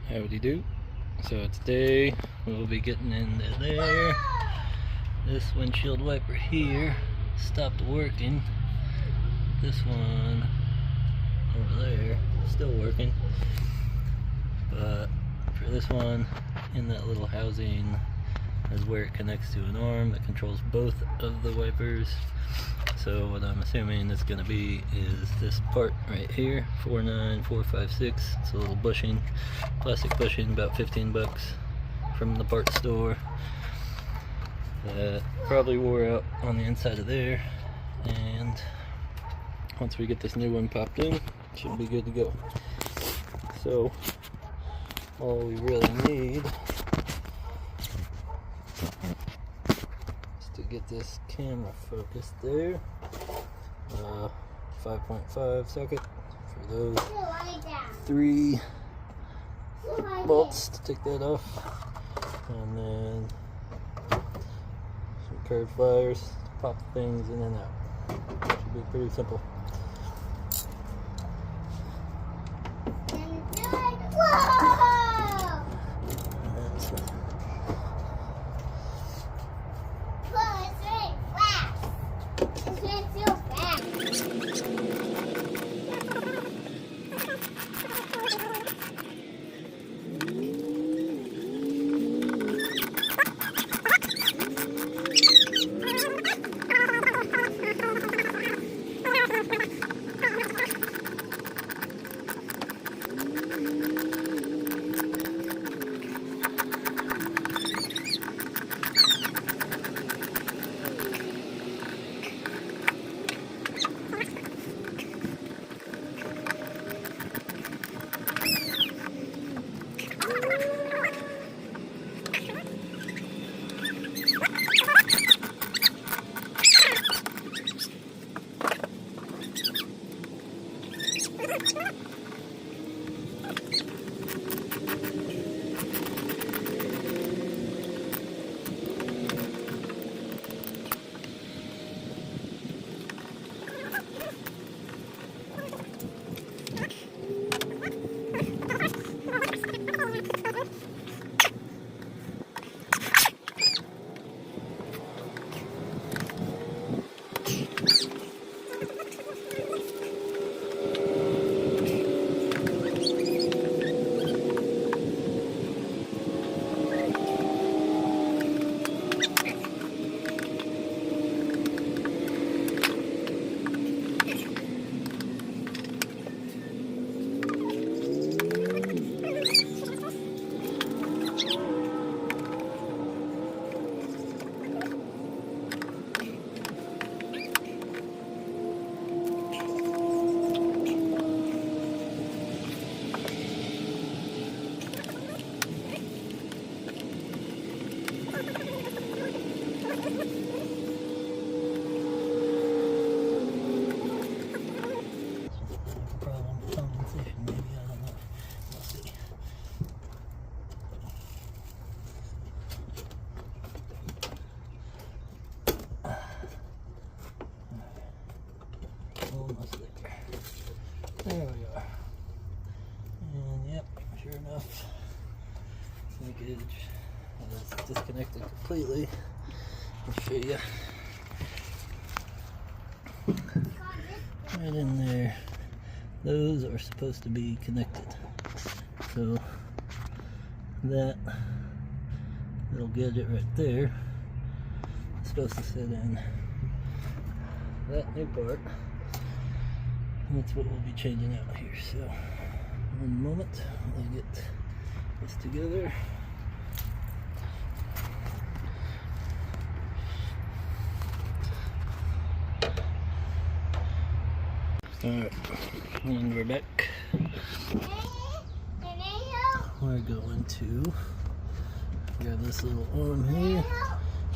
Howdy do. So today we'll be getting into there. This windshield wiper here stopped working. This one over there still working. But for this one, in that little housing is where it connects to an arm that controls both of the wipers. So what I'm assuming it's going to be is this part right here, 49456. It's a little bushing, plastic bushing, about 15 bucks from the parts store. That probably wore out on the inside of there, and once we get this new one popped in, it should be good to go. So all we really need to get this camera focused there. 5.5 socket for those 3 bolts to take that off, and then some curved wires to pop things in and out. Should be pretty simple. There we are. And yep, sure enough, linkage is disconnected completely. I'll show you. Right in there. Those are supposed to be connected. So that little gadget right there is supposed to sit in that new part. That's what we'll be changing out here. So, one moment, let me get this together. Alright, and we're back. We're going to grab this little arm here.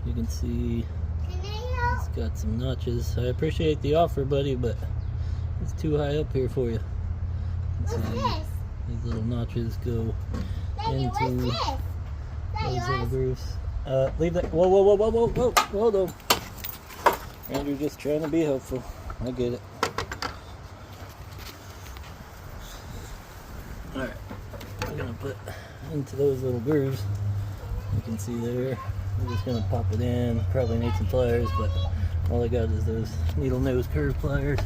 You can see it's got some notches. I appreciate the offer, buddy, but it's too high up here for you. See, these little notches go into those little grooves. Leave that. Whoa, whoa, whoa, whoa, whoa, whoa, hold on. Andrew just trying to be helpful. I get it. Alright, I'm gonna it into those little grooves. You can see there. We're just gonna pop it in. Probably need some pliers, but all I got is those needle nose curve pliers.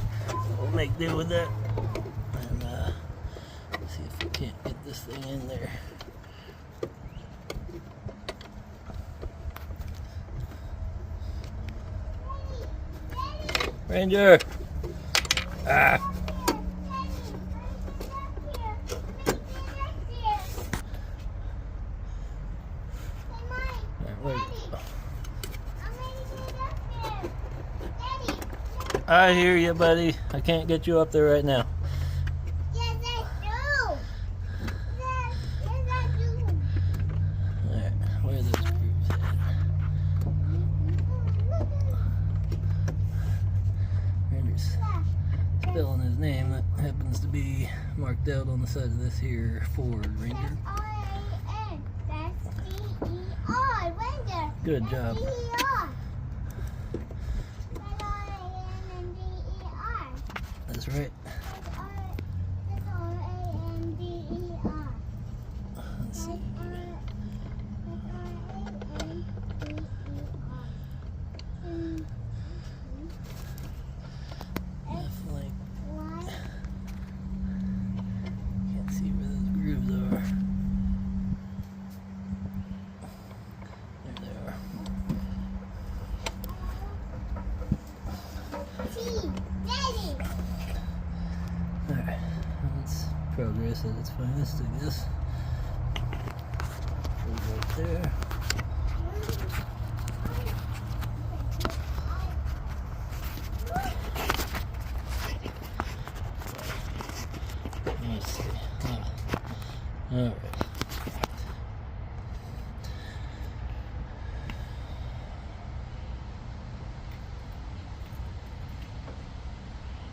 We'll make do with that. And see if we can't get this thing in there. Ranger! Ah! I hear you, buddy. I can't get you up there right now. Yes, I do. Yes, I do. Alright, where are those grooves at? Ranger's spelling his name. That happens to be marked out on the side of this here Ford Ranger. R-A-N. That's D-E-R. Ranger. Good job. D-E-R. That's R-A-N and D-E-R. That's right. That's R-A-N D-E-R. Let's see. That's R-A-N D-E-R. Definitely What? can't see where those grooves are. There they are. T. Daddy. Alright, that's progress at its finest, I guess. Goes right there. Let's see. Alright.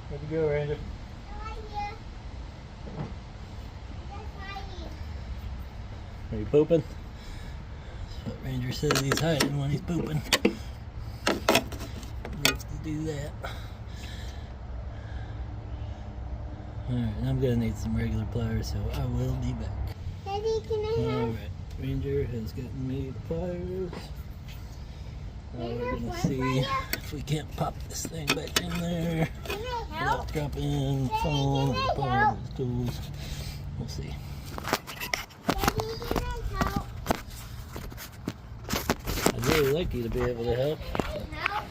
Where'd you go, Ranger? Right here. That's right here. Are you pooping? That's what Ranger says he's hiding when he's pooping. Needs to do that. Alright, I'm gonna need some regular pliers, so I will be back. Daddy, can I have? Alright, Ranger has gotten me the pliers. Now we're gonna see if we can't pop this thing back in there Can I help? without dropping the phone or the bar or the tools. We'll see. Daddy, can I help? I'd really like you to be able to help. Help?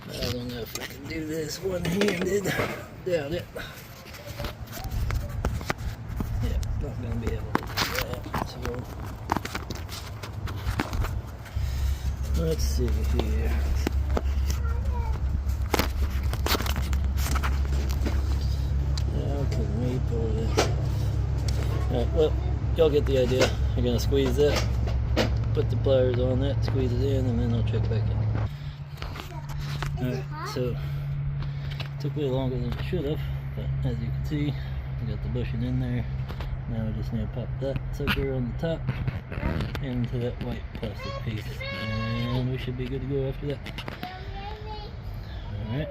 But I don't know if I can do this one-handed. Doubt it. Yeah, not gonna be able to do that. So let's see here. How can we pull this off? Alright, well, y'all get the idea. You're gonna squeeze that, put the pliers on that, squeeze it in, and then I'll check back in. Alright, so it took way longer than it should have, but as you can see, we got the bushing in there. Now we just need to pop that sucker on the top into that white plastic piece, and we should be good to go after that. Alright,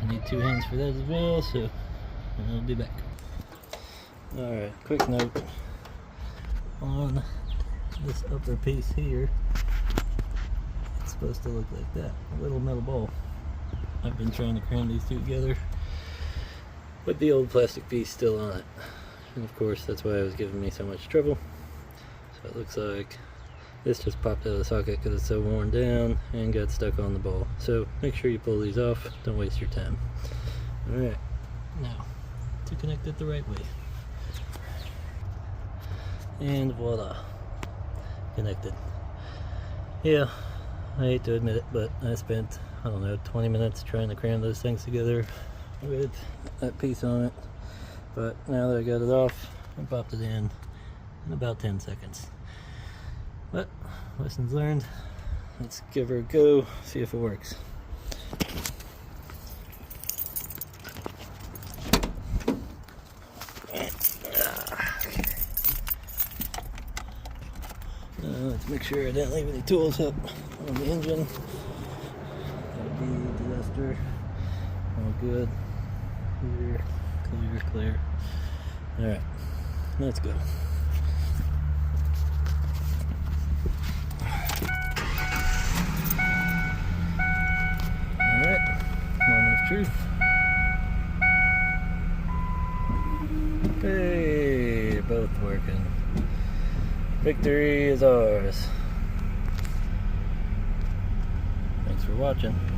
I need 2 hands for that as well, so I'll be back. Alright, quick note on this upper piece here. It's supposed to look like that, a little metal ball. I've been trying to cram these two together with the old plastic piece still on it. And of course that's why it was giving me so much trouble. So it looks like this just popped out of the socket because it's so worn down and got stuck on the ball. So make sure you pull these off, don't waste your time. Alright, now to connect it the right way. And voila, connected. Yeah, I hate to admit it, but I spent, I don't know, 20 minutes trying to cram those things together with that piece on it. But now that I got it off, I popped it in about 10 seconds. But, lessons learned. Let's give her a go, see if it works. Let's make sure I didn't leave any tools up on the engine. That would be a disaster. All good. Clear, clear. clear. Alright, let's go. Alright, moment of truth. Hey, both working. Victory is ours. Thanks for watching.